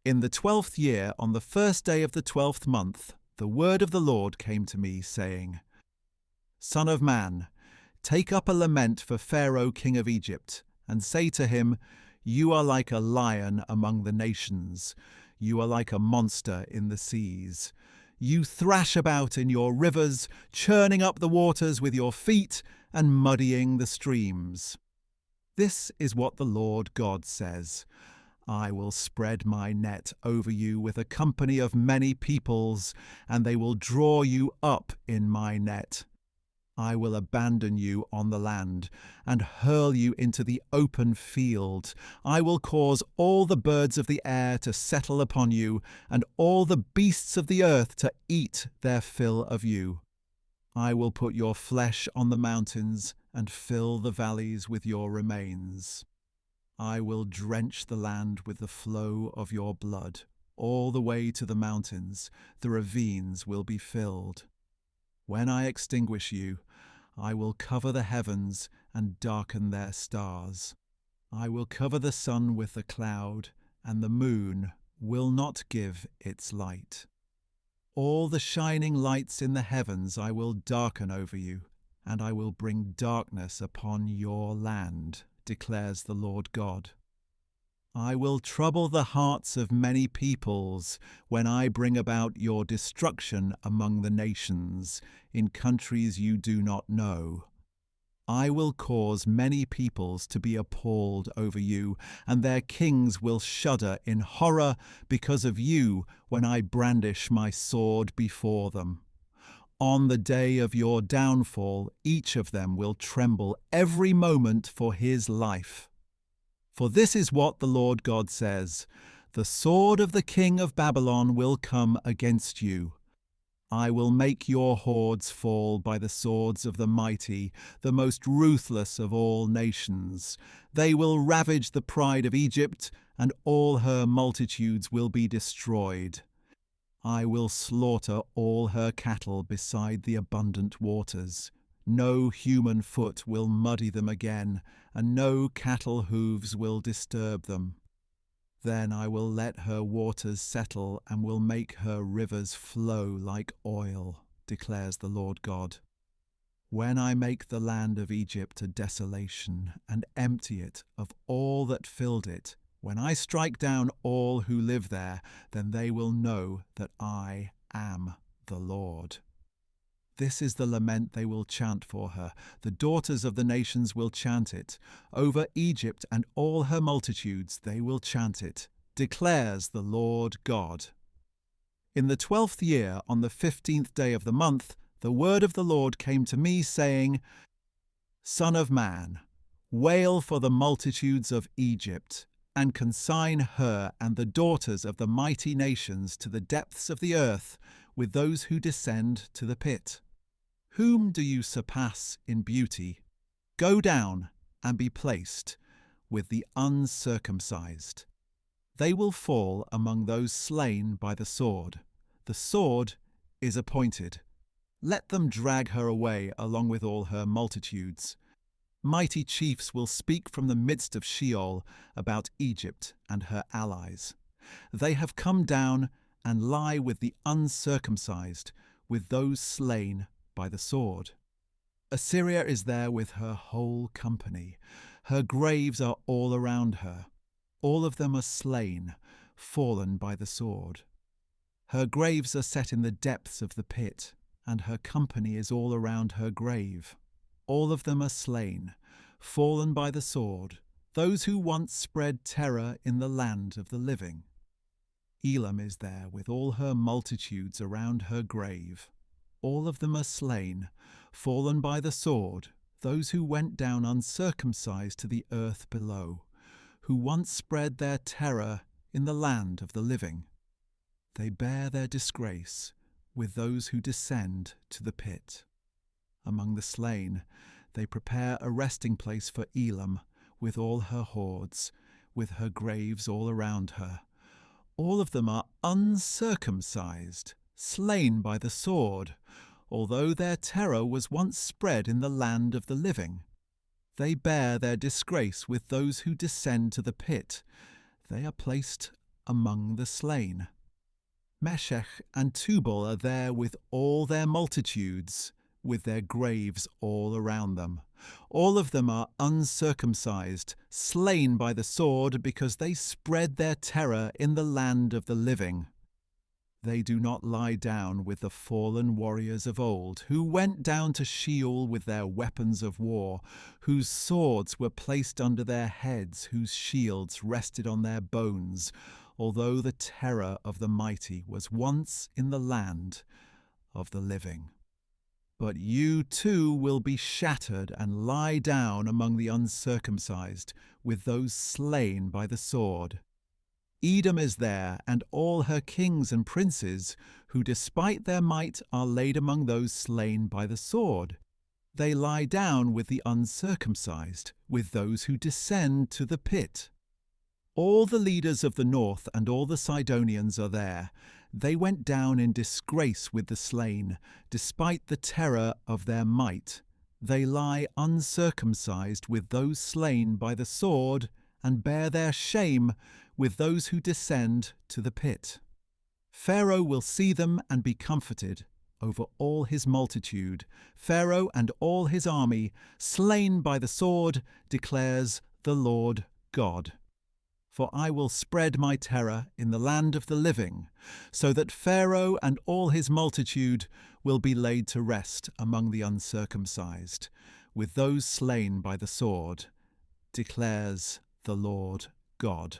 In the 12th year, on the first day of the 12th month, the word of the Lord came to me, saying, Son of man, take up a lament for Pharaoh king of Egypt, and say to him, You are like a lion among the nations. You are like a monster in the seas. You thrash about in your rivers, churning up the waters with your feet and muddying the streams. This is what the Lord God says. I will spread my net over you with a company of many peoples, and they will draw you up in my net. I will abandon you on the land and hurl you into the open field. I will cause all the birds of the air to settle upon you, and all the beasts of the earth to eat their fill of you. I will put your flesh on the mountains and fill the valleys with your remains. I will drench the land with the flow of your blood. All the way to the mountains, the ravines will be filled. When I extinguish you, I will cover the heavens and darken their stars. I will cover the sun with a cloud, and the moon will not give its light. All the shining lights in the heavens I will darken over you, and I will bring darkness upon your land, declares the Lord God. I will trouble the hearts of many peoples when I bring about your destruction among the nations, in countries you do not know. I will cause many peoples to be appalled over you, and their kings will shudder in horror because of you when I brandish my sword before them. On the day of your downfall, each of them will tremble every moment for his life. For this is what the Lord God says, The sword of the king of Babylon will come against you. I will make your hordes fall by the swords of the mighty, the most ruthless of all nations. They will ravage the pride of Egypt, and all her multitudes will be destroyed. I will slaughter all her cattle beside the abundant waters. No human foot will muddy them again, and no cattle hooves will disturb them. Then I will let her waters settle and will make her rivers flow like oil, declares the Lord God. When I make the land of Egypt a desolation and empty it of all that filled it, when I strike down all who live there, then they will know that I am the Lord. This is the lament they will chant for her. The daughters of the nations will chant it. Over Egypt and all her multitudes they will chant it, declares the Lord God. In the 12th year, on the 15th day of the month, the word of the Lord came to me, saying, Son of man, wail for the multitudes of Egypt, and consign her and the daughters of the mighty nations to the depths of the earth with those who descend to the pit. Whom do you surpass in beauty? Go down and be placed with the uncircumcised. They will fall among those slain by the sword. The sword is appointed. Let them drag her away along with all her multitudes. Mighty chiefs will speak from the midst of Sheol about Egypt and her allies. They have come down and lie with the uncircumcised, with those slain by the sword. Assyria is there with her whole company. Her graves are all around her. All of them are slain, fallen by the sword. Her graves are set in the depths of the pit, and her company is all around her grave. All of them are slain, fallen by the sword, those who once spread terror in the land of the living. Elam is there with all her multitudes around her grave. All of them are slain, fallen by the sword, those who went down uncircumcised to the earth below, who once spread their terror in the land of the living. They bear their disgrace with those who descend to the pit. Among the slain, they prepare a resting place for Elam with all her hordes, with her graves all around her. All of them are uncircumcised, slain by the sword, although their terror was once spread in the land of the living. They bear their disgrace with those who descend to the pit. They are placed among the slain. Meshech and Tubal are there with all their multitudes, with their graves all around them. All of them are uncircumcised, slain by the sword, because they spread their terror in the land of the living. They do not lie down with the fallen warriors of old, who went down to Sheol with their weapons of war, whose swords were placed under their heads, whose shields rested on their bones, although the terror of the mighty was once in the land of the living. But you too will be shattered and lie down among the uncircumcised, with those slain by the sword. Edom is there, and all her kings and princes, who despite their might are laid among those slain by the sword. They lie down with the uncircumcised, with those who descend to the pit. All the leaders of the north and all the Sidonians are there. They went down in disgrace with the slain, despite the terror of their might. They lie uncircumcised with those slain by the sword, and bear their shame with those who descend to the pit. Pharaoh will see them and be comforted over all his multitude. Pharaoh and all his army, slain by the sword, declares the Lord God. For I will spread my terror in the land of the living, so that Pharaoh and all his multitude will be laid to rest among the uncircumcised, with those slain by the sword, declares the Lord God.